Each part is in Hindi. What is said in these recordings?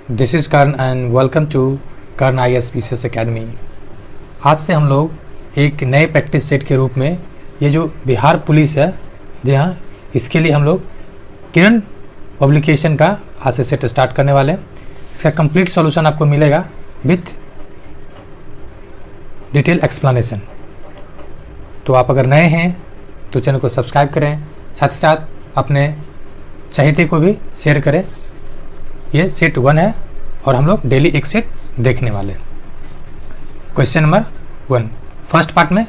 This is Karn and welcome to Karn IAS academy. आज से हम लोग एक नए प्रैक्टिस सेट के रूप में ये जो बिहार पुलिस है, जी हाँ, इसके लिए हम लोग किरण पब्लिकेशन का आज से सेट स्टार्ट करने वाले हैं। इसका कंप्लीट सॉल्यूशन आपको मिलेगा विथ डिटेल एक्सप्लेनेशन। तो आप अगर नए हैं तो चैनल को सब्सक्राइब करें, साथ ही साथ अपने चहेते को भी शेयर करें। ये सेट 1 है और हम लोग डेली एक सेट देखने वाले हैं। क्वेश्चन नंबर 1 फर्स्ट पार्ट में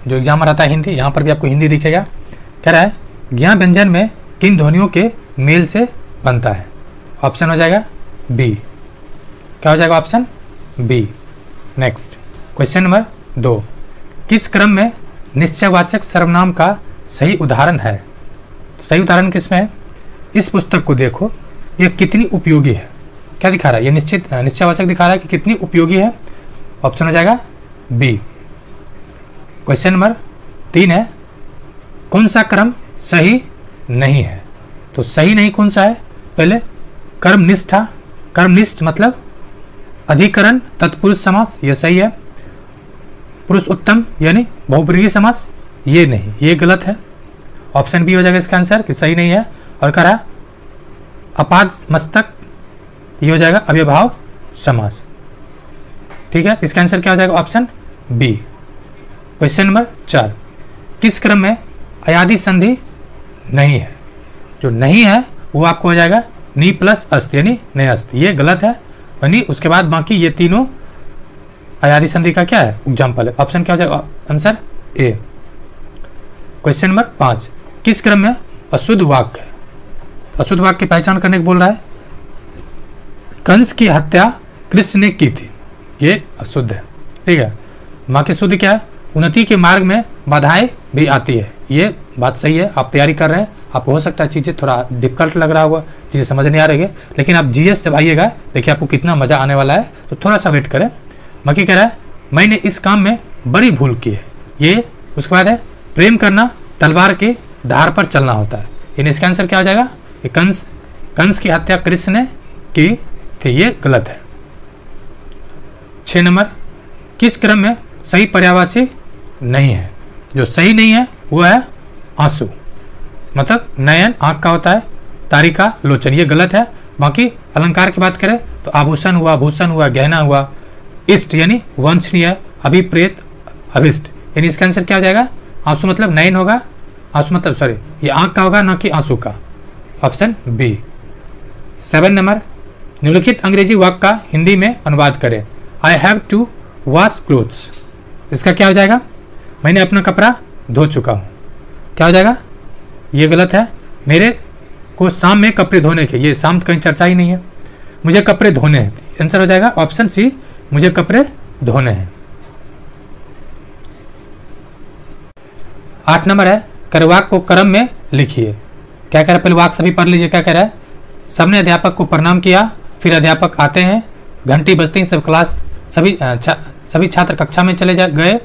जो एग्जाम रहता है हिंदी, यहाँ पर भी आपको हिंदी दिखेगा। कह रहा है ज्ञा व्यंजन में किन ध्वनियों के मेल से बनता है? ऑप्शन हो जाएगा बी। क्या हो जाएगा option B. Next question number 2 किस क्रम में निश्चयवाचक सर्वनाम का सही उदाहरण है? तो सही उदाहरण किसमें है? इस पुस्तक को देखो, यह कितनी उपयोगी है। क्या दिखा रहा है? ये निश्चयवाचक दिखा रहा है कि कितनी उपयोगी है। ऑप्शन हो जाएगा बी। क्वेश्चन नंबर 3 है कौन सा क्रम सही नहीं है? तो सही नहीं कौन सा है? पहले कर्मनिष्ठा, कर्मनिष्ठ मतलब अधिकरण तत्पुरुष समास, ये सही है। पुरुष उत्तम यानी बहुब्रीहि समास, ये नहीं, ये गलत है। ऑप्शन बी हो जाएगा इसका आंसर कि सही नहीं है। और कह रहा अपाद मस्तक, ये हो जाएगा अव्यभाव समास। ठीक है, इसका आंसर क्या हो जाएगा? Option B. क्वेश्चन नंबर 4 किस क्रम में अयादि संधि नहीं है? जो नहीं है वो आपको हो जाएगा नी प्लस अस्त यानी नयस्त, ये गलत है। यानी उसके बाद बाकी ये तीनों अयादि संधि का क्या है? एग्जाम्पल है। ऑप्शन क्या हो जाएगा? Answer A. क्वेश्चन नंबर 5 किस क्रम में अशुद्ध वाक्य है? अशुद्ध वाक्य की पहचान करने को बोल रहा है। कंस की हत्या कृष्ण ने की थी, ये अशुद्ध है। ठीक है, माँ की शुद्ध क्या है? उन्नति के मार्ग में बाधाएं भी आती है, ये बात सही है। आप तैयारी कर रहे हैं, आपको हो सकता है चीज़ें थोड़ा डिफिकल्ट लग रहा होगा, चीज़ें समझ नहीं आ रही है, लेकिन आप GS जब आइएगा देखिए आपको कितना मज़ा आने वाला है। तो थोड़ा सा वेट करें। बाकी कह रहा है मैंने इस काम में बड़ी भूल की है, ये उसके बाद है प्रेम करना तलवार के धार पर चलना होता है। यानी इसका आंसर क्या हो जाएगा? कि कंस की हत्या कृष्ण ने की थी, ये गलत है। 6 नंबर किस क्रम में सही पर्यायवाची नहीं है? जो सही नहीं है वो है आंसू, मतलब नयन आंख का होता है, तारिका लोचन, ये गलत है। बाकी अलंकार की बात करें तो आभूषण हुआ, भूषण हुआ, गहना हुआ, इष्ट यानी वंशनीय, अभिप्रेत, अभिष्ट, यानी इसका आंसर क्या हो जाएगा? आंसू मतलब नयन होगा, आंसू मतलब सॉरी ये आंख का होगा, ना कि आंसू का। Option B. 7 नंबर निम्नलिखित अंग्रेजी वाक्य का हिंदी में अनुवाद करें। I have to wash clothes, इसका क्या हो जाएगा? मैंने अपना कपड़ा धो चुका हूँ। क्या हो जाएगा? ये गलत है। मेरे को शाम में कपड़े धोने के, ये शाम कहीं चर्चा ही नहीं है। मुझे कपड़े धोने हैं, आंसर हो जाएगा ऑप्शन सी, मुझे कपड़े धोने हैं। 8 नंबर है करवाक को क्रम में लिखिए। क्या कह रहा है? पहले वाक्य सभी पढ़ लीजिए। क्या कह रहा है? सबने अध्यापक को प्रणाम किया, फिर अध्यापक आते हैं, घंटी बजती है, सब क्लास सभी छात्र कक्षा में चले गए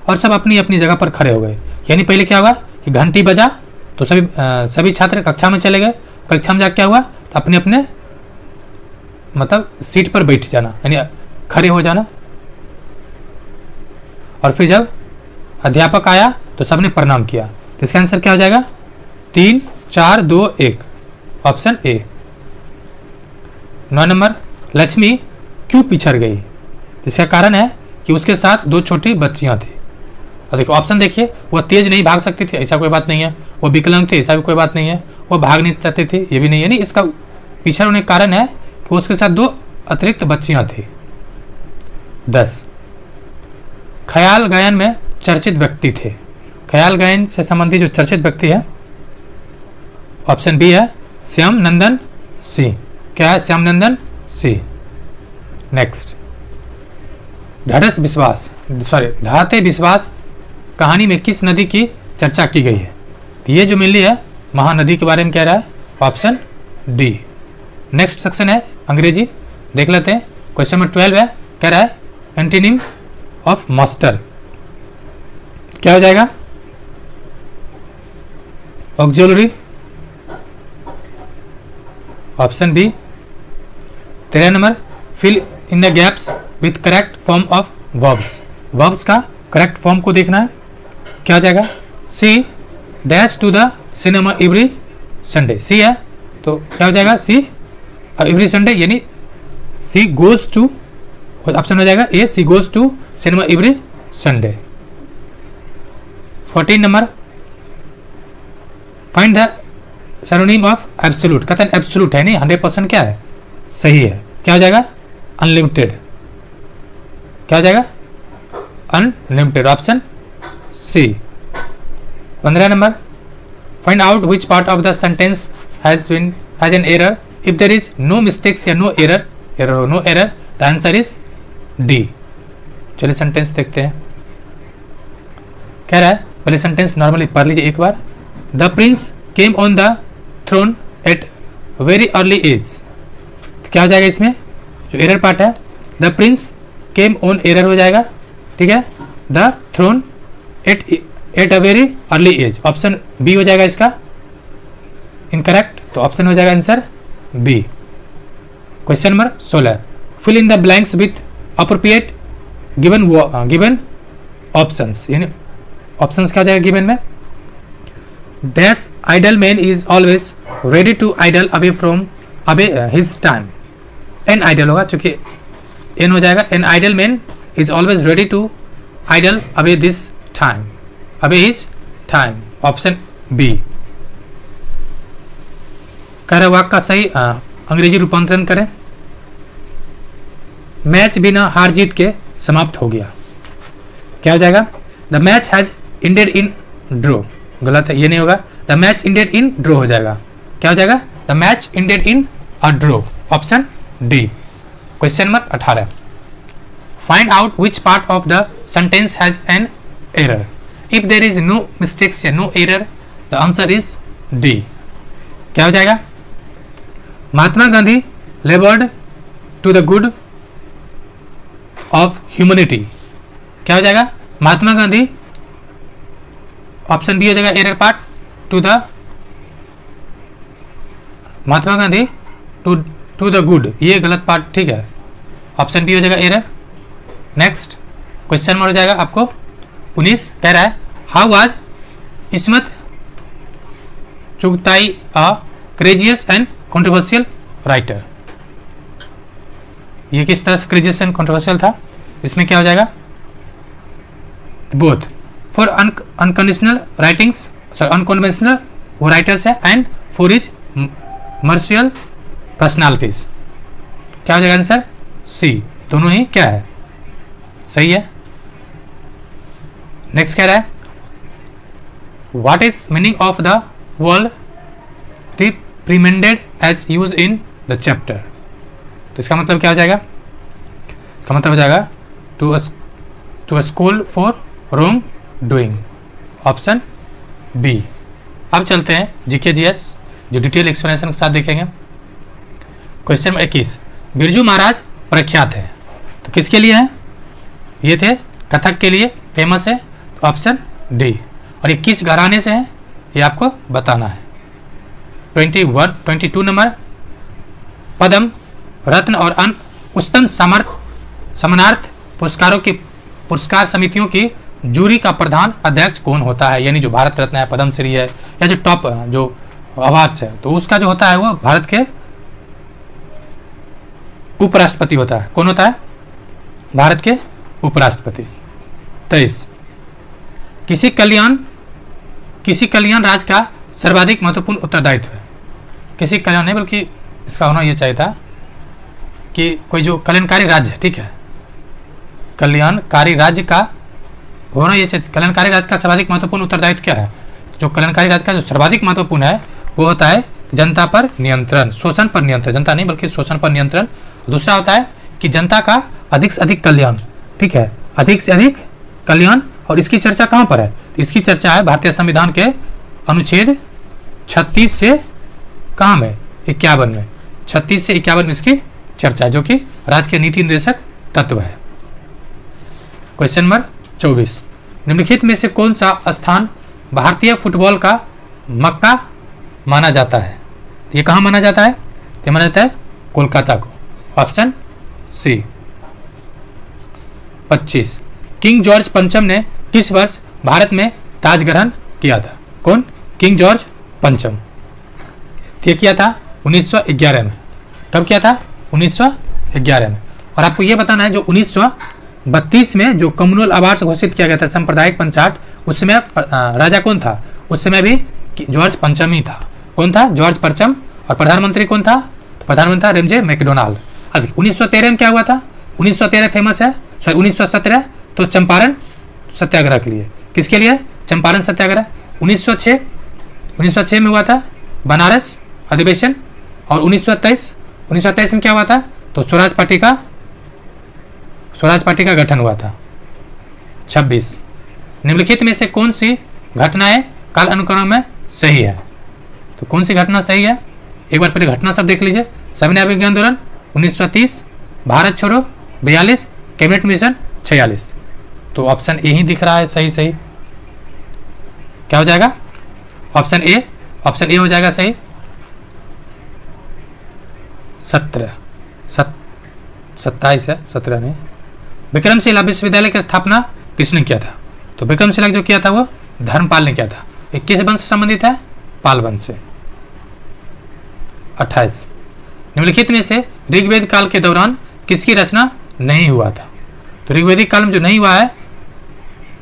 और सब अपनी अपनी जगह पर खड़े हो गए। यानी पहले क्या हुआ कि घंटी बजा तो सभी छात्र कक्षा में चले गए। कक्षा में जाकर क्या हुआ? तो अपने अपने मतलब सीट पर बैठ जाना, यानी खड़े हो जाना। और फिर जब अध्यापक आया तो सबने प्रणाम किया। तो इसका आंसर क्या हो जाएगा? 3 4 2 1, ऑप्शन ए। 9 नंबर लक्ष्मी क्यों पिछड़ गई? इसका कारण है कि उसके साथ 2 छोटी बच्चियां थी। और देखो ऑप्शन देखिए, वह तेज नहीं भाग सकती थी, ऐसा कोई बात नहीं है। वो विकलांग थे, ऐसा भी कोई बात नहीं है। वो भाग नहीं सकते थे, ये भी नहीं है। यानी इसका पिछड़ होने का कारण है कि उसके साथ 2 अतिरिक्त बच्चियां थी। 10 ख्याल गायन में चर्चित व्यक्ति थे। ख्याल गायन से संबंधित जो चर्चित व्यक्ति है, ऑप्शन बी है श्याम नंदन सिंह। क्या है? श्याम नंदन सिंह। नेक्स्ट ढाते विश्वास कहानी में किस नदी की चर्चा की गई है? तो ये जो मिली है महानदी के बारे में कह रहा है, ऑप्शन डी। नेक्स्ट सेक्शन है अंग्रेजी, देख लेते हैं। क्वेश्चन नंबर 12 है, कह रहा है एंटीनिम ऑफ मास्टर क्या हो जाएगा? Auxiliary, option B 13 number, fill in the gaps with correct form of verbs. Verbs का करेक्ट फॉर्म को देखना है। क्या हो जाएगा? She dash to the cinema every Sunday. She है तो क्या हो जाएगा? सी एवरी संडे, यानी सी गोज टू, ऑप्शन हो जाएगा A, she goes to cinema every Sunday. 14 number, find the synonym of absolute. कहते हैं एब्सोल्यूट है नहीं, 100% क्या है? सही है। क्या हो जाएगा? अनलिमिटेड। क्या हो जाएगा? Unlimited, option C. 15 number, find out which part of the sentence has an error. If there is no mistakes या no error, no error, the answer is D. चलिए सेंटेंस देखते हैं। कह रहा है, पहले सेंटेंस नॉर्मली पढ़ लीजिए एक बार। The prince came on the throne at very early age. क्या हो जाएगा इसमें? जो एरर पार्ट है, the prince came on, error हो जाएगा, ठीक है। The throne at a very early age, option B हो जाएगा इसका इनकरेक्ट, तो ऑप्शन हो जाएगा answer B. Question number 16, fill in the blanks with appropriate given options. यानी ऑप्शंस क्या हो जाएगा गिवन में? Dash idol man is always ready to idle away from away his time. An idle होगा, चूंकि एन हो जाएगा। An idle man is always ready to idle away this time, away his time, option B. कह रहे वाक्य का सही अंग्रेजी रूपांतरण करें। मैच बिना हार जीत के समाप्त हो गया। क्या हो जाएगा? The match has ended in draw. गलत है, ये नहीं होगा। The match ended in draw हो जाएगा। क्या हो जाएगा? The match ended in a draw, option D. Question number 18, find out which part of the sentence has an error. If there is no mistakes या no error, the answer is D. क्या हो जाएगा? Mahatma Gandhi laboured to the good of humanity. क्या हो जाएगा? महात्मा गांधी, ऑप्शन बी हो जाएगा error part, to the Mahatma Gandhi to the good, ये गलत पार्ट, ठीक है। ऑप्शन बी हो जाएगा एरर। नेक्स्ट क्वेश्चन नंबर हो जाएगा आपको 19, कह रहा है how was Ismat Chughtai a courageous and controversial writer. ये किस तरह से क्रेजियस एंड कंट्रोवर्शियल था? इसमें क्या हो जाएगा? Both for unconditional writings, sorry unconventional वो राइटर्स है, एंड फॉर हिज मर्शियल पर्सनालिटीज। क्या हो जाएगा आंसर? सी, दोनों ही क्या है? सही है। नेक्स्ट कह रहा है what is meaning of the world reprimanded as use in the chapter. तो इसका मतलब क्या हो जाएगा? इसका मतलब हो जाएगा to school for wrong doing, option B. अब चलते हैं जीके जीएस, जो डिटेल एक्सप्लेनेशन के साथ देखेंगे। क्वेश्चन नंबर 21, बिरजू महाराज प्रख्यात है, तो किसके लिए है? ये थे कथक के लिए फेमस है, तो ऑप्शन डी। और ये किस घराने से है ये आपको बताना है। 22 नंबर, पद्म रत्न और अन्य उच्चतम समानार्थ पुरस्कारों की पुरस्कार समितियों की जूरी का प्रधान अध्यक्ष कौन होता है? यानी जो भारत रत्न है, पद्मश्री है, या जो टॉप जो अवार्ड्स है, तो उसका जो होता है वो भारत के उपराष्ट्रपति होता है। कौन होता है? भारत के उपराष्ट्रपति। 23, किसी कल्याण राज्य का सर्वाधिक महत्वपूर्ण उत्तरदायित्व है। किसी कल्याण नहीं, बल्कि इसका होना यह चाहिए था कि कोई जो कल्याणकारी राज्य है, ठीक है, कल्याणकारी राज्य का होना यह चाहिए। कल्याणकारी राज्य का सर्वाधिक महत्वपूर्ण उत्तरदायित्व क्या है? जो कल्याणकारी राज्य का जो सर्वाधिक महत्वपूर्ण है वो होता है जनता पर नियंत्रण, शोषण पर नियंत्रण, जनता नहीं बल्कि शोषण पर नियंत्रण। दूसरा होता है कि जनता का अधिक से अधिक कल्याण, ठीक है, अधिक से अधिक कल्याण। और इसकी चर्चा कहाँ पर है? इसकी चर्चा है भारतीय संविधान के अनुच्छेद 36 से कहाँ में? 51 में। 36 से 51 में इसकी चर्चा, जो कि राज्य के नीति निर्देशक तत्व है। क्वेश्चन नंबर 24, निम्नलिखित में से कौन सा स्थान भारतीय फुटबॉल का मक्का माना जाता है? ये कहाँ माना जाता है? ये माना जाता है कोलकाता को, ऑप्शन सी। 25 किंग जॉर्ज पंचम ने किस वर्ष भारत में ताज ग्रहण किया था? कौन? किंग जॉर्ज पंचम। ये किया था 1911 में। कब किया था? 1911 में। और आपको ये बताना है जो 1932 में जो कम्युनल अवार्ड घोषित किया गया था सांप्रदायिक पंचाट, उस समय राजा कौन था? उस समय भी जॉर्ज पंचम ही था। कौन था? जॉर्ज पंचम। और प्रधानमंत्री कौन था? तो प्रधानमंत्री था रेमजे मैकडोनाल्ड। अब 1913 में क्या हुआ था? 1913 फेमस है, सॉरी 1917 तो चंपारण सत्याग्रह के लिए। किसके लिए? चंपारण सत्याग्रह। 1906 में हुआ था बनारस अधिवेशन। और 1923 में क्या हुआ था? तो स्वराज पार्टी का गठन हुआ था। 26 निम्नलिखित में से कौन सी घटनाएं काल अनुक्रम में सही है? तो कौन सी घटना सही है? एक बार पहले घटना सब देख लीजिए। सविनय अभिज्ञान आंदोलन 1930, भारत छोड़ो 42, कैबिनेट मिशन 46। तो ऑप्शन ए ही दिख रहा है सही। सही क्या हो जाएगा? ऑप्शन ए हो जाएगा सही। 27 है, 17 नहीं। विक्रमशिला विश्वविद्यालय की स्थापना किसने किया था? तो विक्रमशिला जो किया था वो धर्मपाल ने किया था। ये किस वंश से संबंधित है? पाल वंश से। 28 निम्नलिखित में से ऋग्वेद काल के दौरान किसकी रचना नहीं हुआ था? तो ऋग्वेदिक काल में जो नहीं हुआ है,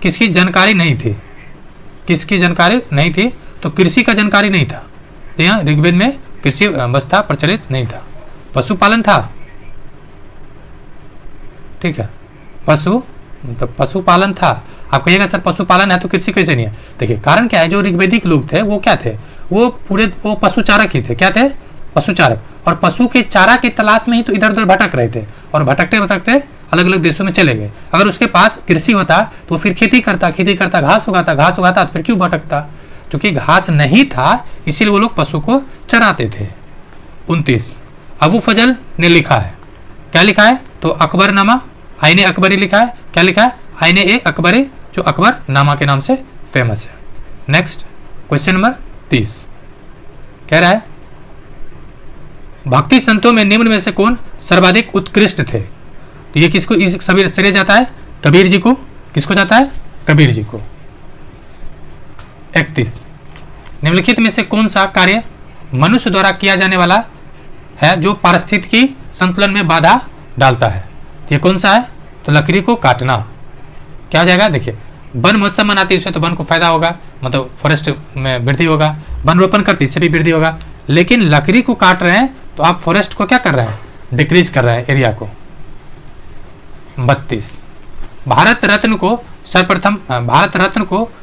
किसकी जानकारी नहीं थी? किसकी जानकारी नहीं थी? तो कृषि का जानकारी नहीं था। तो यहाँ ऋग्वेद में कृषि अवस्था प्रचलित नहीं था। पशुपालन था, ठीक है, पशुपालन था। आप कहिएगा सर पशुपालन है तो कृषि कैसे नहीं है? देखिए कारण क्या है, जो ऋग्वेदिक लोग थे वो क्या थे? वो पशुचारक ही थे। क्या थे? पशुचारक। और पशु के चारा की तलाश में ही तो इधर उधर भटक रहे थे और भटकते भटकते अलग अलग देशों में चले गए। अगर उसके पास कृषि होता तो फिर खेती करता, घास उगाता तो फिर क्यों भटकता? क्योंकि घास नहीं था इसीलिए वो लोग पशु को चराते थे। 29 अबू फजल ने लिखा है, क्या लिखा है? तो अकबरनामा, आईने अकबरी लिखा है। क्या लिखा है? आईने ए अकबरी, जो अकबरनामा के नाम से फेमस है। नेक्स्ट क्वेश्चन नंबर 30 कह रहा है भक्ति संतों में निम्न में से कौन सर्वाधिक उत्कृष्ट थे? तो ये किसको सभी श्रेय जाता है? कबीर जी को। किसको जाता है? कबीर जी को। 31 निम्नलिखित में से कौन सा कार्य मनुष्य द्वारा किया जाने वाला है जो पारिस्थितिकी संतुलन में बाधा डालता है? ये कौन सा है? तो लकड़ी को काटना। क्या हो जाएगा? देखिए वन महोत्सव मनाती है इससे तो वन को फायदा होगा, मतलब फॉरेस्ट में वृद्धि होगा। वन रोपण करती इससे भी वृद्धि होगा। लेकिन लकड़ी को काट रहे हैं तो आप फॉरेस्ट को क्या कर रहे हैं? डिक्रीज कर रहे हैं एरिया को। 32 भारत रत्न को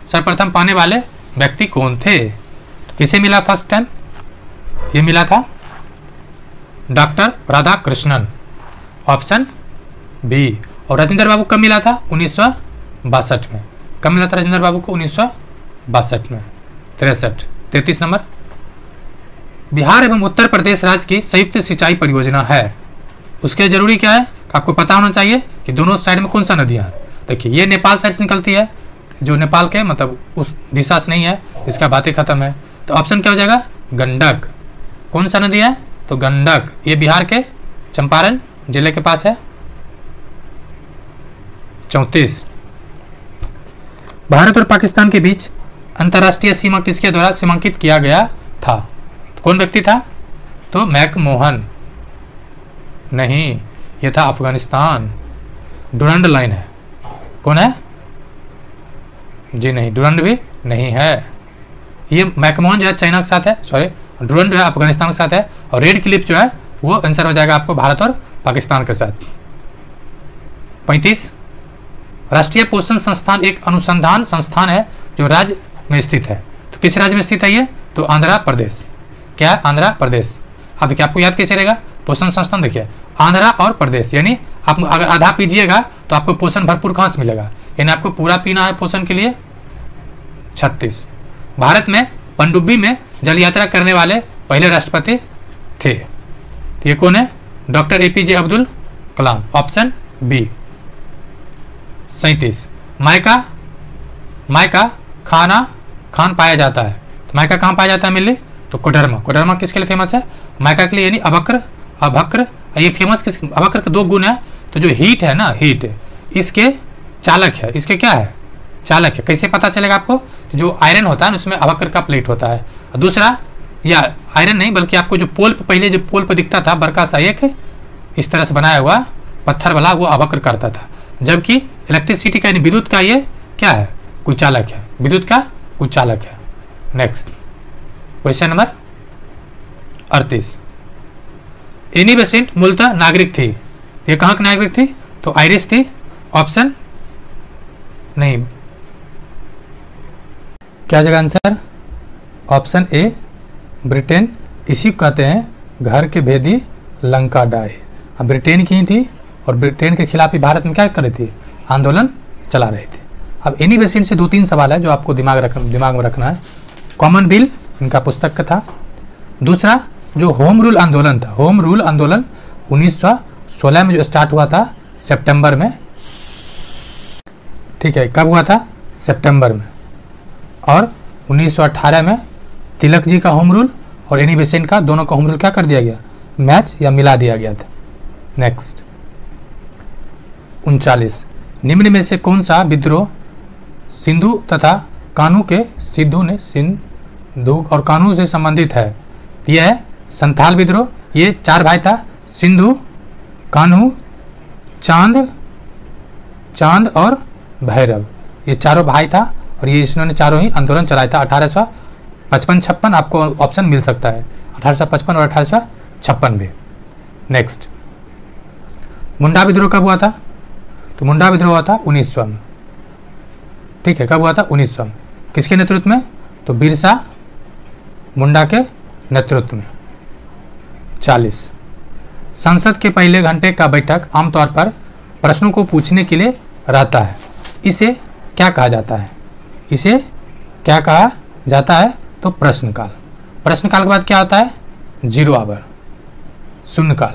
सर्वप्रथम पाने वाले व्यक्ति कौन थे? तो किसे मिला फर्स्ट टाइम? ये मिला था डॉक्टर राधाकृष्णन, ऑप्शन बी। और राजेंद्र बाबू कब मिला था? 1962 में। कब मिला था राजेंद्र बाबू को? 1962 में। 33 नंबर बिहार एवं उत्तर प्रदेश राज्य की संयुक्त सिंचाई परियोजना है, उसके जरूरी क्या है? आपको पता होना चाहिए कि दोनों साइड में कौन सा नदियाँ हैं। देखिए ये नेपाल साइड से निकलती है, जो नेपाल के मतलब उस दिशा से नहीं है, इसका बातें खत्म है। तो ऑप्शन क्या हो जाएगा? गंडक। कौन सा नदी है? तो गंडक। ये बिहार के चंपारण जिले के पास है। 34 भारत और पाकिस्तान के बीच अंतर्राष्ट्रीय सीमा किसके द्वारा सीमांकित किया गया था? तो कौन व्यक्ति था? तो मैकमोहन नहीं, यह था अफगानिस्तान। डुरंड लाइन है। कौन है? जी नहीं, डुरंड भी नहीं है। ये मैकमोहन जो है चाइना के साथ है, सॉरी डुरंड जो है अफगानिस्तान के साथ है। और रेड क्लिफ जो है वो आंसर हो जाएगा आपको भारत और पाकिस्तान के साथ। 35 राष्ट्रीय पोषण संस्थान एक अनुसंधान संस्थान है जो राज्य में स्थित है। तो किस राज्य में स्थित है ये? तो आंध्र प्रदेश। क्या है? आंध्र प्रदेश। अब देखिए आपको याद कैसे रहेगा पोषण संस्थान? देखिए आंध्र और प्रदेश, यानी आप अगर आधा पीजिएगा तो आपको पोषण भरपूर कहाँ से मिलेगा, यानी आपको पूरा पीना है पोषण के लिए। 36 भारत में पनडुब्बी में जल यात्रा करने वाले पहले राष्ट्रपति थे। तो ये कौन है? Doctor APJ Abdul Kalam, option B. 37 मायका खान पाया जाता है। तो मायका कहाँ पाया जाता है मिली? तो कोडरमा। कोडरमा किसके लिए फेमस है? मायका के लिए, यानी अबकर अभक्र, ये फेमस किस, अभक्र के 2 गुण है। तो जो हीट है ना, हीट इसके चालक है, इसके क्या है, चालक है। कैसे पता चलेगा आपको, जो आयरन होता है ना उसमें अभक्र का प्लेट होता है। और दूसरा, या आयरन नहीं बल्कि आपको जो पोल्प, पहले जो पोल्प दिखता था बड़का सा एक इस तरह से बनाया हुआ पत्थर वाला, वो अभक्र करता था। जबकि इलेक्ट्रिसिटी का, विद्युत का ये क्या है, कुचालक है, विद्युत का कुचालक है। Next question number 38। Annie Besant मूलतः नागरिक थी, ये कहाँ की नागरिक थी, तो आयरिश थी। ऑप्शन नहीं, क्या जगह आंसर, ऑप्शन ए ब्रिटेन। इसी को कहते हैं घर के भेदी लंका डाहे। अब ब्रिटेन की ही थी और ब्रिटेन के खिलाफ ही भारत में क्या कर रही थी, आंदोलन चला रही थी। अब एनी बेसेंट से 2-3 सवाल है जो आपको दिमाग में रखना है। कॉमन बिल इनका पुस्तक का था। दूसरा, जो होम रूल आंदोलन था, होम रूल आंदोलन 1916 में जो स्टार्ट हुआ था सितंबर में, ठीक है, कब हुआ था, सितंबर में। और 1918 में तिलक जी का होम रूल और एनी बेसेंट का, दोनों का होम रूल क्या कर दिया गया, मैच या मिला दिया गया था। नेक्स्ट 39। निम्न में से कौन सा विद्रोह सिंधु तथा कान्हू के, सिद्धू ने सिंधु और कान्हू से संबंधित है। यह है संथाल विद्रोह। ये 4 भाई था, सिंधु, कान्हू, चांद और भैरव, ये चारों भाई था। और ये इन्होंने चारों ही आंदोलन चलाया था 1855-56। आपको ऑप्शन मिल सकता है 1855 और 1856 भी। नेक्स्ट, मुंडा विद्रोह कब हुआ था, तो मुंडा विद्रोह हुआ था 1900 में, ठीक है, कब हुआ था, 1900 में। किसके नेतृत्व में, तो बिरसा मुंडा के नेतृत्व में। 40। संसद के पहले घंटे का बैठक आमतौर पर प्रश्नों को पूछने के लिए रहता है। इसे क्या कहा जाता है, इसे क्या कहा जाता है, तो प्रश्नकाल। प्रश्नकाल के बाद क्या होता है, 0 आवर, शून्यकाल।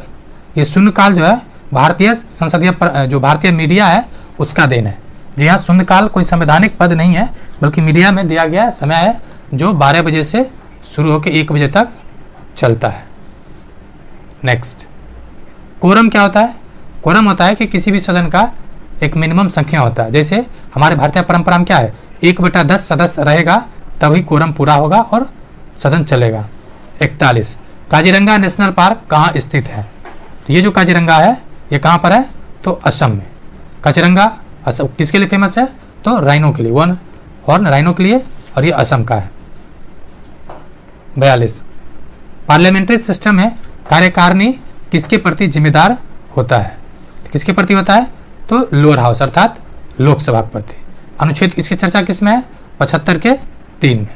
ये शून्यकाल जो है भारतीय संसदीय जो भारतीय मीडिया है उसका देन है। जी हाँ, शून्यकाल कोई संवैधानिक पद नहीं है, बल्कि मीडिया में दिया गया समय है जो 12 बजे से शुरू होकर 1 बजे तक चलता है। नेक्स्ट, कोरम क्या होता है, कोरम होता है कि किसी भी सदन का एक मिनिमम संख्या होता है। जैसे हमारे भारतीय परंपरा में क्या है, 1/10 सदस्य रहेगा तभी कोरम पूरा होगा और सदन चलेगा। 41। काजीरंगा नेशनल पार्क कहाँ स्थित है, तो ये जो काजीरंगा है ये कहाँ पर है, तो असम में। काजीरंगा असम किसके लिए फेमस है, तो राइनो के लिए, 1 हॉर्न राइनो के लिए, और ये असम का है। 42। पार्लियामेंट्री सिस्टम में कार्यकारिणी किसके प्रति जिम्मेदार होता है, किसके प्रति होता है, तो लोअर हाउस अर्थात लोकसभा के प्रति। अनुच्छेद इसकी चर्चा किस में है, 75 के 3 में।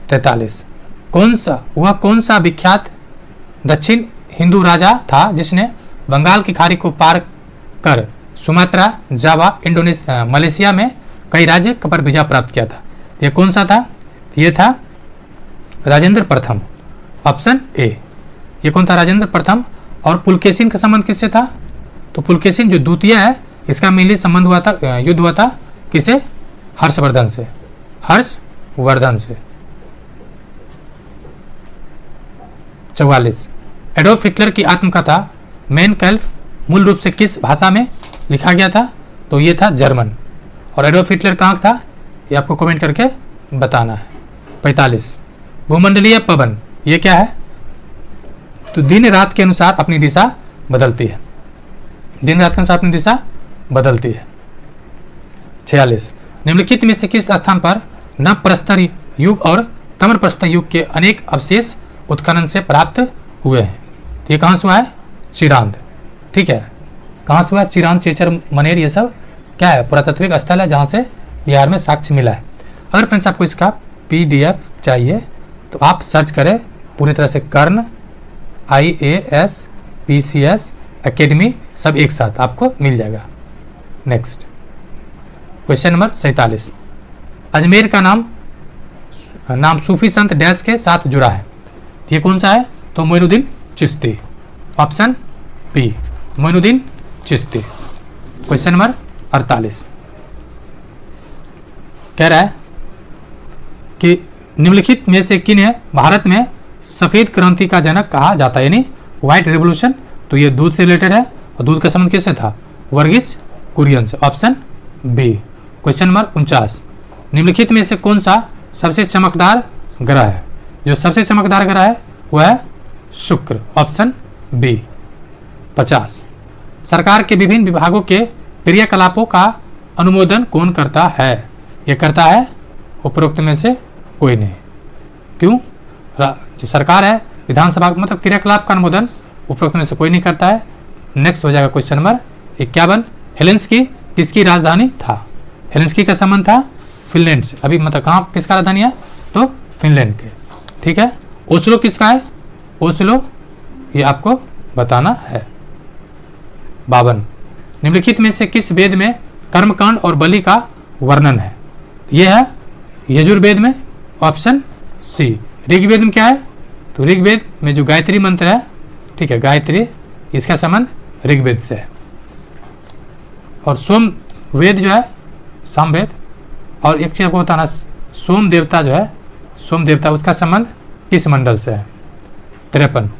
43। कौन सा विख्यात दक्षिण हिंदू राजा था जिसने बंगाल की खाड़ी को पार कर सुमात्रा, जावा, इंडोनेशिया, मलेशिया में कई राज्य पर विजय प्राप्त किया था। ये कौन सा था, ये था राजेंद्र प्रथम। ऑप्शन ए, ये कौन था, राजेंद्र प्रथम। और पुलकेशिन का संबंध किससे था, तो पुलकेशिन जो द्वितीय है इसका मेनली संबंध हुआ था, युद्ध हुआ था किसे, हर्षवर्धन से, हर्षवर्धन से। 44। एडोल्फ हिटलर की आत्मकथा मेन कैल्फ मूल रूप से किस भाषा में लिखा गया था, तो ये था जर्मन। और एडोल्फ हिटलर कहाँ था, ये आपको कमेंट करके बताना है। 45। भूमंडलीय पवन ये क्या है, तो दिन रात के अनुसार अपनी दिशा बदलती है, दिन रात के अनुसार अपनी दिशा बदलती है। 46। निम्नलिखित में से किस स्थान पर नव प्रस्तर युग और तम्र प्रस्तर युग के अनेक अवशेष उत्खनन से प्राप्त हुए हैं, ये कहाँ से हुआ है, चिरांद, ठीक है, कहाँ से हुआ, चिरांद, चेचर, मनेर, ये सब क्या है, पुरातात्विक स्थल है जहाँ से बिहार में साक्ष्य मिला है। अगर फ्रेंड्स आपको इसका PDF चाहिए तो आप सर्च करें पूरी तरह से कर्ण, IAS, PCS एकेडमी सब एक साथ आपको मिल जाएगा। Next question number 47। अजमेर का नाम सूफी संत डैश के साथ जुड़ा है, ये कौन सा है, तो Moinuddin Chishti. Option B, Moinuddin Chishti. Question number 48 कह रहा है कि निम्नलिखित में से किन्हें भारत में सफ़ेद क्रांति का जनक कहा जाता है, यानी व्हाइट रेवोल्यूशन। तो ये दूध से रिलेटेड है, और दूध का संबंध किससे था? वर्गीस कुरियन से। Option B. क्वेश्चन नंबर 49, निम्नलिखित में से कौन सा सबसे चमकदार ग्रह है? जो सबसे चमकदार ग्रह है वह है शुक्र। Option B. 50, सरकार के विभिन्न विभागों के क्रियाकलापों का अनुमोदन कौन करता है? यह करता है उपरोक्त में से कोई नहीं। क्यों? जो सरकार है विधानसभा मतलब क्रियाकलाप का अनुमोदन उपरोक्त में से कोई नहीं करता है। नेक्स्ट हो जाएगा क्वेश्चन नंबर 51, हेलेंस्की किसकी राजधानी था? हेलेंस्की का संबंध था फिनलैंड से। अभी मतलब कहाँ किसका राजधानी है? तो फिनलैंड के। ठीक है। ओस्लो किसका है? ओस्लो ये आपको बताना है। 52, निम्नलिखित में से किस वेद में कर्मकांड और बलि का वर्णन है? यह है यजुर्वेद में। Option C. ऋग्वेद में क्या है? तो ऋग्वेद में जो गायत्री मंत्र है, ठीक है, गायत्री, इसका संबंध ऋग्वेद से है। और सोम वेद जो है सामवेद, और एक चीज को बताना, सोम देवता जो है, सोम देवता, उसका संबंध किस मंडल से है? 53,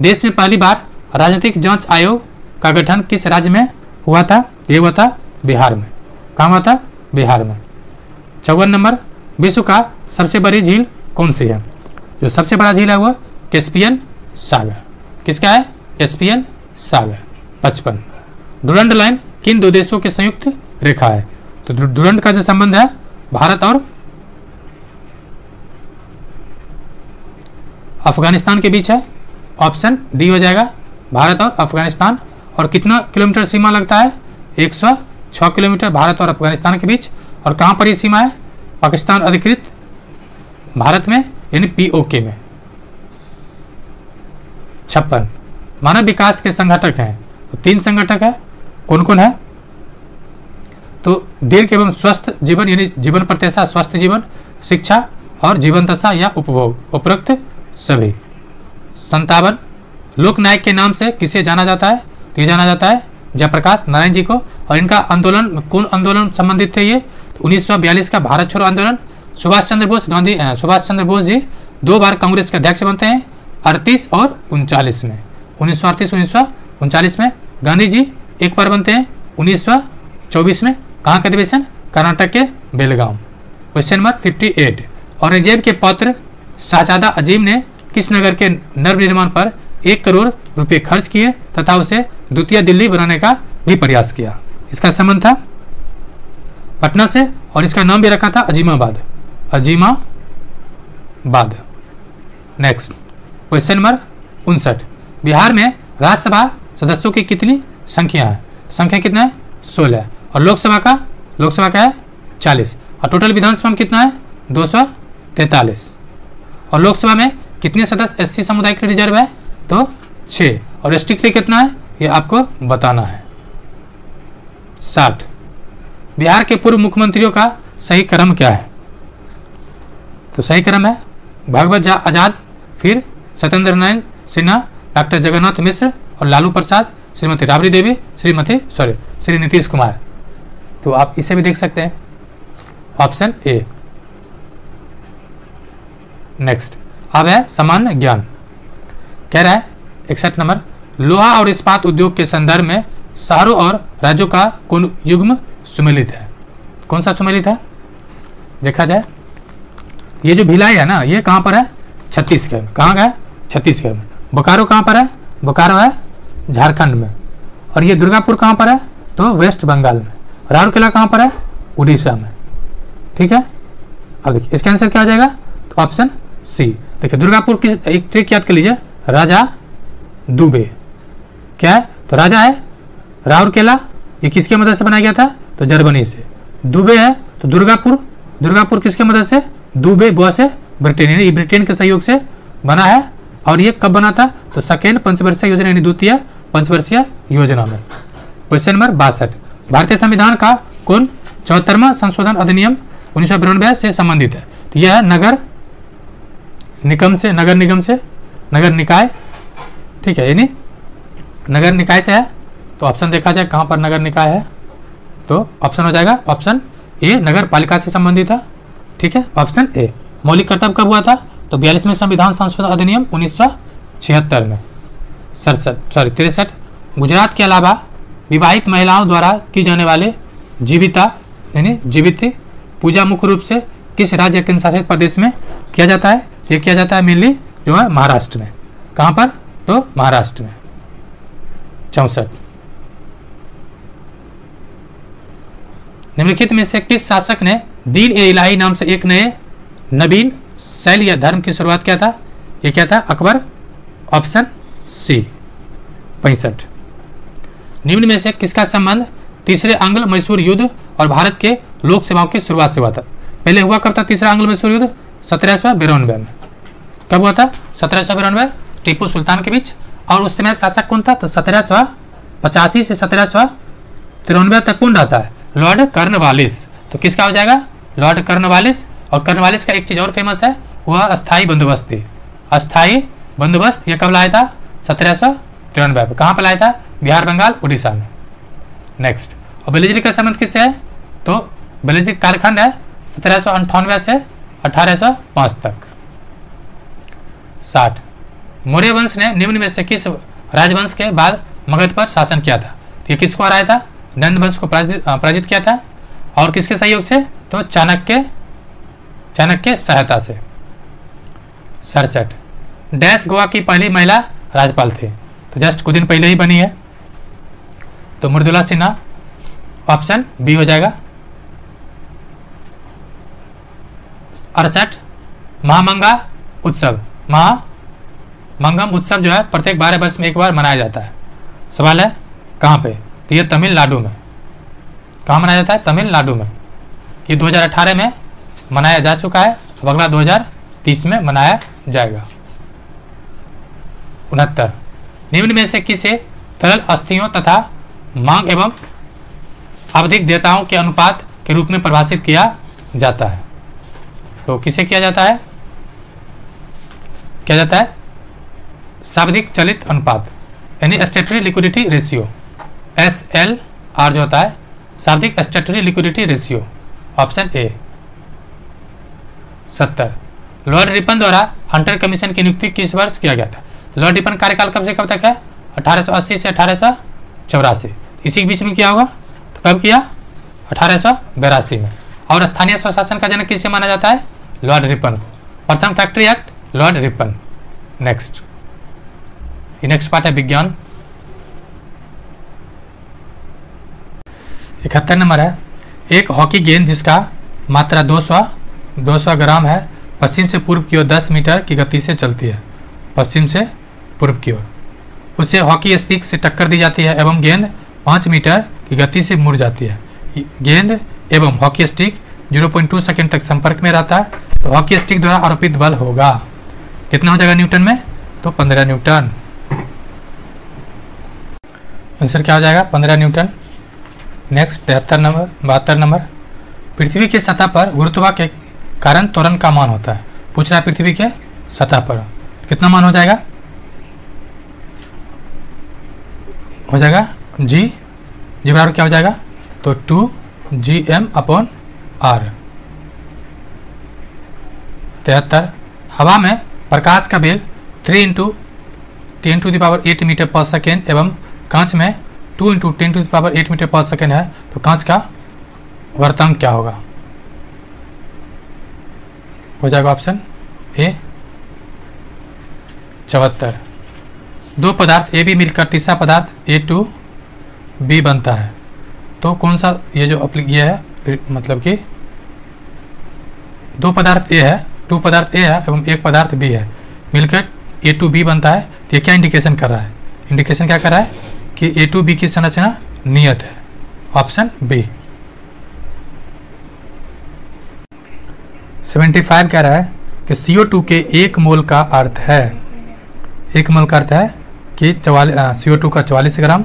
देश में पहली बार राजनीतिक जांच आयोग का गठन किस राज्य में हुआ था? ये हुआ था बिहार में। कहाँ हुआ था? बिहार में। 54 नंबर, विश्व का सबसे बड़ी झील कौन सी है? जो सबसे बड़ा झील है वो कैस्पियन सागर। किसका है? कैस्पियन सागर। 55, डुरंड लाइन किन दो देशों के संयुक्त रेखा है? तो डुरंड का जो संबंध है भारत और अफगानिस्तान के बीच है। ऑप्शन डी हो जाएगा, भारत और अफगानिस्तान। और कितना किलोमीटर सीमा लगता है? 106 किलोमीटर भारत और अफगानिस्तान के बीच। और कहाँ पर ये सीमा है? पाकिस्तान अधिकृत भारत में, यानी पीओके में। 56, मानव विकास के संगठक हैं, तो 3 संगठक है। कौन कौन है? तो दीर्घ एवं स्वस्थ जीवन, यानी जीवन प्रत्याशा, स्वस्थ जीवन, शिक्षा और जीवन दशा या उपभोग, उपरोक्त सभी। 57, लोकनायक के नाम से किसे जाना जाता है? तो ये जाना जाता है जयप्रकाश नारायण जी को। और इनका आंदोलन, कौन आंदोलन संबंधित थे ये? तो 1942 का भारत छोड़ो आंदोलन। सुभाष चंद्र बोस जी 2 बार कांग्रेस के अध्यक्ष बनते हैं, 38 और 39 में। 1938 1939 में। गांधी जी 1 बार बनते हैं 1924 में। कहाँ का अधिवेशन? कर्नाटक के बेलगांव। क्वेश्चन नंबर 58, औरंगजेब के पौत्र शाहजादा अजीम ने किस नगर के नवनिर्माण पर 1 करोड़ रुपए खर्च किए तथा उसे द्वितीय दिल्ली बनाने का भी प्रयास किया? इसका संबंध था पटना से, और इसका नाम भी रखा था Azimabad. Azimabad. Next question number 59, Bihar में राज्यसभा सदस्यों की कितनी संख्या है? संख्या कितना है? 16। और लोकसभा का है 40। और टोटल विधानसभा में कितना है? 243। और लोकसभा में कितने सदस्य एससी समुदाय के रिजर्व है? तो 6। और एसटी के लिए कितना है? ये आपको बताना है। 60, बिहार के पूर्व मुख्यमंत्रियों का सही क्रम क्या है? तो सही क्रम है भगवत आजाद, फिर सत्येंद्र नारायण सिन्हा, डॉक्टर जगन्नाथ मिश्र और लालू प्रसाद, श्रीमती राबड़ी देवी, श्री नीतीश कुमार। तो आप इसे भी देख सकते हैं। Option A. नेक्स्ट अब है सामान्य ज्ञान। कह रहा है 61 नंबर, लोहा और इस्पात उद्योग के संदर्भ में शहरों और राज्यों का कौन युग्म सुमेलित है? कौन सा सुमेलित है? देखा जाए, ये जो भिलाई है ना, ये कहाँ पर है? छत्तीसगढ़ में। कहाँ का है? छत्तीसगढ़ में। बोकारो कहाँ पर है? बोकारो है झारखंड में। और ये दुर्गापुर कहाँ पर है? तो वेस्ट बंगाल में। राउरकेला कहाँ पर है? उड़ीसा में। ठीक है। अब देखिए इसका आंसर क्या आ जाएगा? तो ऑप्शन सी। देखिए दुर्गापुर की एक ट्रिक याद कर लीजिए, राजा दुबे। क्या है? तो राजा है राउरकेला, ये किसके मदद से बनाया गया था? तो जर्मनी से। दुबे है तो दुर्गापुर किसके मदद से? दुबे बुआ से ब्रिटेन, यानी ब्रिटेन के सहयोग से बना है। और ये कब बना था? तो सेकेंड पंचवर्षीय योजना, यानी द्वितीय पंचवर्षीय योजना में। क्वेश्चन नंबर 62, भारतीय संविधान का कौन 74वां संशोधन अधिनियम 1992 से संबंधित है? तो यह है नगर निकाय। ठीक है, यानी नगर निकाय से है। तो ऑप्शन देखा जाए कहाँ पर नगर निकाय है, तो ऑप्शन हो जाएगा ऑप्शन ए, नगर पालिका से संबंधित है। ठीक है, ऑप्शन ए। मौलिक कर्तव्य कब हुआ था? तो 42वें संविधान संशोधन अधिनियम 1976 में। 63 गुजरात के अलावा विवाहित महिलाओं द्वारा की जाने वाले जीविता यानी जीवित पूजा मुख्य रूप से किस राज्य केंद्र शासित प्रदेश में किया जाता है? ये किया जाता है मेनली जो है महाराष्ट्र में। कहाँ पर? तो महाराष्ट्र में। 64 निम्नलिखित में से किस शासक ने दीन ए इलाही नाम से एक नए नवीन शैल या धर्म की शुरुआत किया था? ये क्या था? अकबर। Option C. 65 निम्न में से किसका संबंध तीसरे आंग्ल मैसूर युद्ध और भारत के लोक सेवाओं की शुरुआत से हुआ था? पहले हुआ कब था तीसरा आंग्ल मैसूर युद्ध? 1792 में। कब हुआ था? 1792 टीपू सुल्तान के बीच। और उस समय शासक कौन था? तो 1785 से 1793 तक कौन रहता है? Lord Cornwallis. तो किसका हो जाएगा? Lord Cornwallis. और कॉर्नवालिस का एक चीज और फेमस है, वह अस्थाई बंदोबस्त थी। अस्थाई बंदोबस्त ये कब लाया था? 1793 में। कहाँ पर लाया था? बिहार, बंगाल, उड़ीसा में। नेक्स्ट, और बेलिजरी का संबंध किससे है? तो बेलिजरी कालखंड है 1798 से 1805 तक। 60 मौर्य वंश ने निम्न में से किस राजवंश के बाद मगध पर शासन किया था? तो ये किसको हराया था? नंद वंश को पराजित किया था। और किसके सहयोग से? तो चाणक्य सहायता से। 67 डैश गोवा की पहली महिला राज्यपाल थी? तो जस्ट कुछ दिन पहले ही बनी है, तो मृदुला सिन्हा। ऑप्शन बी हो जाएगा। 68 महामंगा उत्सव। महामंगम उत्सव जो है प्रत्येक 12 वर्ष में एक बार मनाया जाता है। सवाल है कहाँ पे? तो ये तमिलनाडु में। कहाँ मनाया जाता है? तमिलनाडु में। ये 2018 में मनाया जा चुका है, अब अगला 2030 में मनाया जाएगा। 69 निम्न में से किसे तरल अस्थियों तथा मांग एवं आवधिक देयताओं के अनुपात के रूप में परिभाषित किया जाता है? तो किसे किया जाता है? क्या जाता है? शाब्दिक चलित अनुपात यानी स्टैट्यूटरी लिक्विडिटी रेशियो, SLR जो होता है, शाब्दिक statutory liquidity ratio. Option A. 70 Lord Ripon द्वारा हंटर कमीशन की नियुक्ति किस वर्ष किया गया था? लॉर्ड रिपन कार्यकाल कब से कब तक है? 1880 से 1884। इसी के बीच में किया होगा, तो कब किया? 1882 में। और स्थानीय स्वशासन का जनक किसे माना जाता है? लॉर्ड रिपन को। प्रथम factory act Lord Ripon. Next part है विज्ञान। 71 नंबर है, एक हॉकी गेंद जिसका मात्रा 200 ग्राम है पश्चिम से पूर्व की ओर 10 मीटर की गति से चलती है। पश्चिम से पूर्व की ओर उसे हॉकी स्टिक से टक्कर दी जाती है एवं गेंद 5 मीटर की गति से मुड़ जाती है। गेंद एवं हॉकी स्टिक 0.2 सेकेंड तक संपर्क में रहता है, तो हॉकी स्टिक द्वारा आरोपित बल होगा कितना हो जाएगा न्यूटन में? तो 15 न्यूटन। आंसर क्या हो जाएगा? 15 न्यूटन। नेक्स्ट 72 नंबर, पृथ्वी की सतह पर गुरुत्वा के कारण त्वरण का मान होता है। पूछ रहा है पृथ्वी के सतह पर कितना मान हो जाएगा? हो जाएगा जी बराबर क्या हो जाएगा? तो 2gm/r। 73 हवा में प्रकाश का वेग 3 × 10⁸ मीटर पर सेकेंड एवं कांच में 2 × 10⁸ मीटर पर सेकेंड है, तो कांच का वर्तन क्या होगा? हो जाएगा ऑप्शन ए। 74 दो पदार्थ ए बी मिलकर तीसरा पदार्थ A2B बनता है, तो कौन सा? ये जो ये है मतलब कि दो पदार्थ पदार्थ ए है एवं एक पदार्थ बी है, मिलकर A2B बनता है। तो ये क्या इंडिकेशन कर रहा है? इंडिकेशन क्या कर रहा है कि A2B की संरचना नियत है। Option B. 75 कह रहा है कि CO2 के 1 मोल का अर्थ है, 1 मोल का अर्थ है कि CO2 का 44 ग्राम,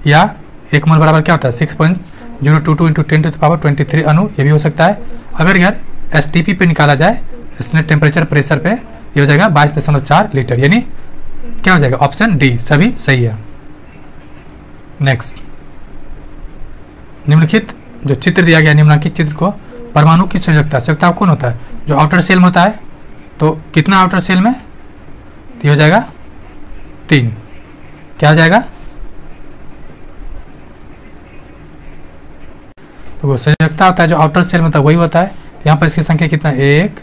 या 1 मोल बराबर क्या होता है? 6.022 × 10⁻23 अणु। ये भी हो सकता है। अगर यार STP पे निकाला जाए, इसमें टेम्परेचर प्रेशर पे, ये हो जाएगा 22.4 लीटर, यानी क्या हो जाएगा? ऑप्शन डी सभी सही है। नेक्स्ट, निम्नलिखित जो चित्र दिया गया, निम्नलिखित चित्र को परमाणु की संयोजकता कौन होता है? जो आउटर सेल में होता है तो कितना आउटर शेल में, ये हो जाएगा 3। क्या हो जाएगा, तो वो संयोजकता होता है जो आउटर सेल में था वही होता है। यहाँ पर इसकी संख्या कितना, 1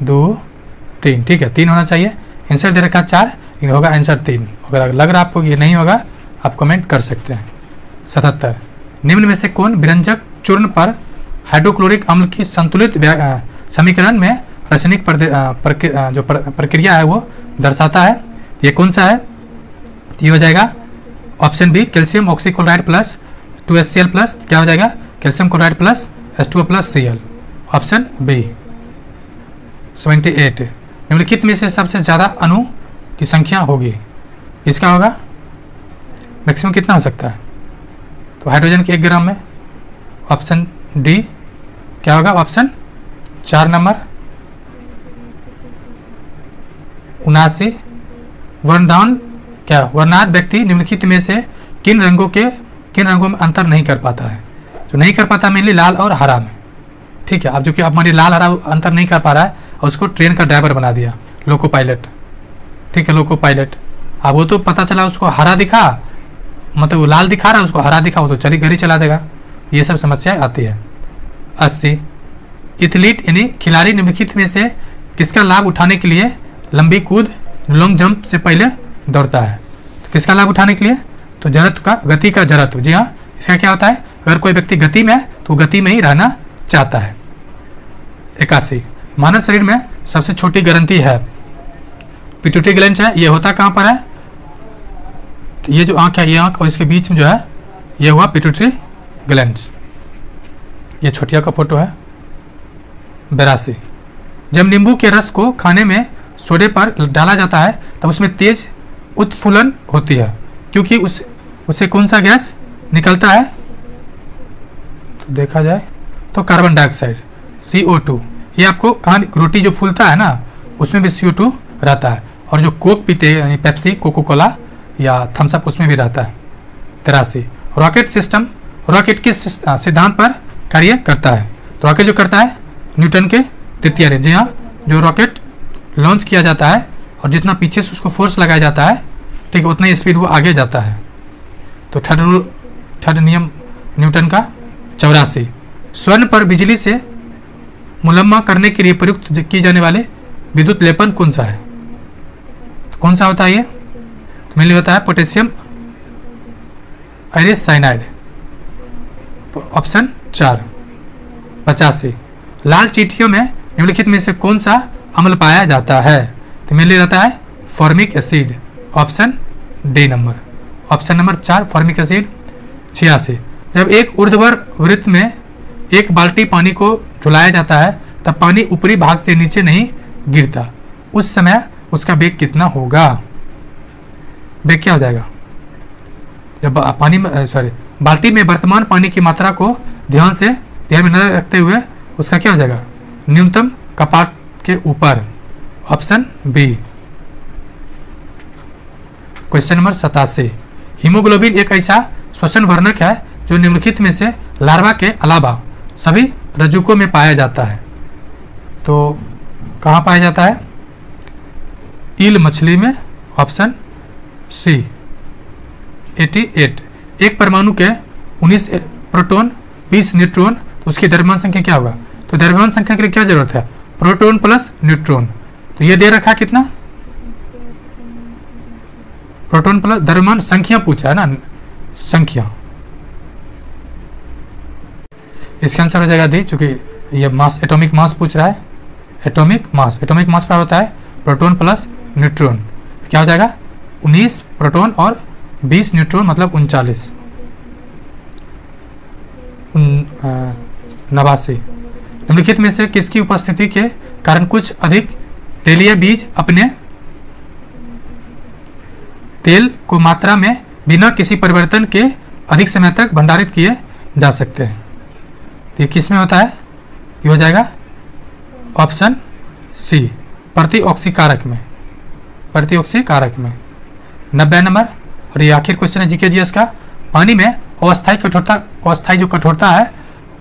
2 3, ठीक है 3 होना चाहिए। आंसर दे रखा 4, लेकिन होगा आंसर 3। अगर लग रहा आपको ये नहीं होगा आप कमेंट कर सकते हैं। 77, निम्न में से कौन विरंजक चूर्ण पर हाइड्रोक्लोरिक अम्ल की संतुलित समीकरण में रासायनिक प्रक्रिया है वो दर्शाता है, ये कौन सा है, ये हो जाएगा option B, calcium oxychloride plus 2HCl plus, क्या हो जाएगा, calcium chloride plus H2O plus Cl, option B. 78, निम्नलिखित में से सबसे ज़्यादा अणु की संख्या होगी, इसका होगा मैक्सिमम कितना हो सकता है, तो हाइड्रोजन के 1 ग्राम में, ऑप्शन डी। क्या होगा, ऑप्शन 4 नंबर 79। वर्णदान क्या, वर्णाद व्यक्ति निम्नलिखित में से किन रंगों में अंतर नहीं कर पाता है, जो नहीं कर पाता मेनली लाल और हरा में, ठीक है। अब जो कि अब मान लाल हरा अंतर नहीं कर पा रहा है और उसको ट्रेन का ड्राइवर बना दिया, लोको पायलट, ठीक है, लोको पायलट। अब वो तो पता चला उसको हरा दिखा, मतलब वो लाल दिखा रहा है उसको हरा दिखा, वो तो चली घर ही चला देगा, ये सब समस्याएं आती है। 80, एथलीट यानी खिलाड़ी निम्नलिखित में से किसका लाभ उठाने के लिए लंबी कूद लॉन्ग जंप से पहले दौड़ता है, तो किसका लाभ उठाने के लिए, तो जड़त्व का, गति का जड़त्व, जी हाँ। इसका क्या होता है, अगर कोई व्यक्ति गति में है तो गति में ही रहना चाहता है। 81, मानव शरीर में सबसे छोटी ग्रंथि है पिट्यूटरी ग्लैंड है, ये होता कहाँ पर है, तो ये जो आँख है, ये आँख और इसके बीच में जो है ये हुआ पिट्यूटरी ग्लैंड। ये छोटिया का फोटो है। 82, जब नींबू के रस को खाने में सोडे पर डाला जाता है तब उसमें तेज उत्फुलन होती है, क्योंकि उससे कौन सा गैस निकलता है, तो देखा जाए तो कार्बन डाइऑक्साइड CO2। ये आपको कहाँ, रोटी जो फूलता है ना उसमें भी CO2 रहता है, और जो कोक पीते हैं यानी पेप्सी, कोको कोला या थम्स अप उसमें भी रहता है। 83, रॉकेट सिस्टम, रॉकेट किस सिद्धांत पर कार्य करता है, तो रॉकेट जो करता है न्यूटन के तृतीय नियम, जी हाँ। जो रॉकेट लॉन्च किया जाता है और जितना पीछे से उसको फोर्स लगाया जाता है, ठीक है, उतना ही स्पीड वो आगे जाता है, तो थर्ड नियम न्यूटन का। 84, स्वर्ण पर बिजली से मुलम्मा करने के लिए प्रयुक्त की जाने वाले विद्युत लेपन कौन सा है, तो कौन सा होता है ये, तो मेनली होता है पोटेशियम आयरस साइनाइड, ऑप्शन 4। 85, लाल चींटियों में निम्नलिखित में से कौन सा अम्ल पाया जाता है, तो मेनली रहता है formic acid, option D number, option number 4 formic acid. 86, जब एक ऊर्ध्वाधर वृत्त में एक बाल्टी पानी को झुलाया जाता है तब पानी ऊपरी भाग से नीचे नहीं गिरता, उस समय उसका वेग कितना होगा, वेग क्या हो जाएगा, जब पानी में बाल्टी में वर्तमान पानी की मात्रा को ध्यान में नजर रखते हुए उसका क्या हो जाएगा, न्यूनतम कपाट के ऊपर, option B. Question number 87, haemoglobin एक ऐसा श्वसन वर्णक है जो निम्नलिखित में से लार्वा के अलावा सभी रज्जुकों में पाया जाता है, तो कहाँ पाया जाता है, ईल मछली में, ऑप्शन सी। 88, एक परमाणु के 19 प्रोटॉन 20 न्यूट्रॉन, तो उसकी द्रव्यमान संख्या क्या होगा, तो द्रव्यमान संख्या के लिए क्या जरूरत है, प्रोटॉन प्लस न्यूट्रॉन, तो ये दे रखा कितना, प्रोटॉन प्लस द्रव्यमान संख्या पूछा है ना, संख्या, इसका आंसर हो जाएगा डी, चूंकि ये मास एटॉमिक मास पूछ रहा है, एटॉमिक मास पर होता है प्रोटॉन प्लस न्यूट्रॉन, तो क्या हो जाएगा 19 प्रोटॉन और 20 न्यूट्रॉन, मतलब 39। 89, निम्नलिखित में से किसकी उपस्थिति के कारण कुछ अधिक तेलीय बीज अपने तेल को मात्रा में बिना किसी परिवर्तन के अधिक समय तक भंडारित किए जा सकते हैं, तो ये किस में होता है, ये हो जाएगा ऑप्शन सी, प्रतिऑक्सीकारक में, 90 नंबर। और ये आखिर क्वेश्चन है जीके जीएस का, पानी में अस्थायी जो कठोरता है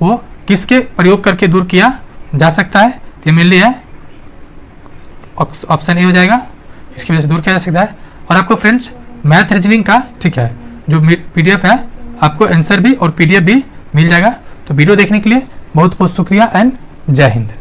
वो किसके प्रयोग करके दूर किया जा सकता है, तो ये मेनली है ऑप्शन ए हो जाएगा, इसकी वजह से दूर किया जा सकता है। और आपको फ्रेंड्स मैथ रीजनिंग का, ठीक है, जो PDF है आपको आंसर भी और PDF भी मिल जाएगा। तो वीडियो देखने के लिए बहुत बहुत शुक्रिया एंड जय हिंद।